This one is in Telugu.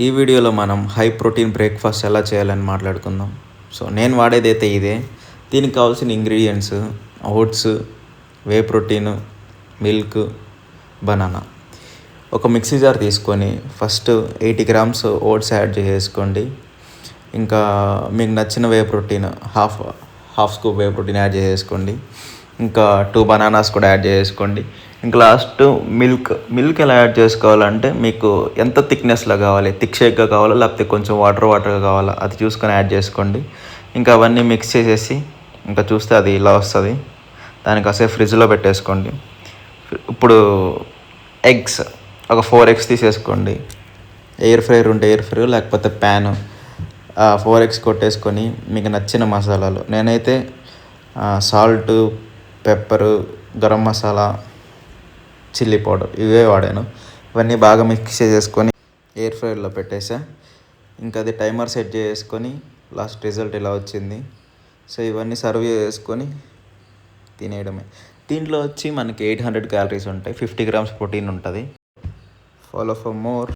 ఈ వీడియోలో మనం హై ప్రోటీన్ బ్రేక్ఫాస్ట్ ఎలా చేయాలని మాట్లాడుకుందాం. సో నేను వాడేది అయితే ఇదే. దీనికి కావాల్సిన ingredients oats, whey protein, milk, banana. ఒక మిక్సీ జార్ తీసుకొని ఫస్ట్ 80 గ్రామ్స్ ఓట్స్ యాడ్ చేసుకోండి. ఇంకా మీకు నచ్చిన whey protein half scoop whey protein add చేసుకోండి. ఇంకా 2 బనానాస్ కూడా యాడ్ చేసుకోండి. ఇంకా లాస్ట్ మిల్క్ ఎలా యాడ్ చేసుకోవాలంటే మీకు ఎంత థిక్నెస్లో కావాలి, థిక్ షేక్గా కావాలా లేకపోతే కొంచెం వాటర్గా కావాలా అది చూసుకొని యాడ్ చేసుకోండి. ఇంకా అవన్నీ మిక్స్ చేసేసి ఇంకా చూస్తే అది ఇలా వస్తుంది. దాన్ని కాసేపు ఫ్రిడ్జ్లో పెట్టేసుకోండి. ఇప్పుడు ఎగ్స్ ఒక 4 ఎగ్స్ తీసేసుకోండి. ఎయిర్ ఫ్రైయర్ ఉంటే ఎయిర్ ఫ్రైయర్ లేకపోతే ప్యాన్ 4 ఎగ్స్ కొట్టేసుకొని మీకు నచ్చిన మసాలాలు, నేనైతే salt, pepper, garam masala, chilli powder ఇవే వాడాను. ఇవన్నీ బాగా మిక్స్ చేసుకొని ఎయిర్ ఫ్రైయర్లో పెట్టేసా. ఇంకా అది టైమర్ సెట్ చేసుకొని లాస్ట్ రిజల్ట్ ఇలా వచ్చింది. సో ఇవన్నీ సర్వ్ చేసుకొని తినేయడమే. దీంట్లో వచ్చి మనకి 800 క్యాలరీస్ ఉంటాయి, 50 గ్రామ్స్ ప్రోటీన్ ఉంటుంది. Follow for more.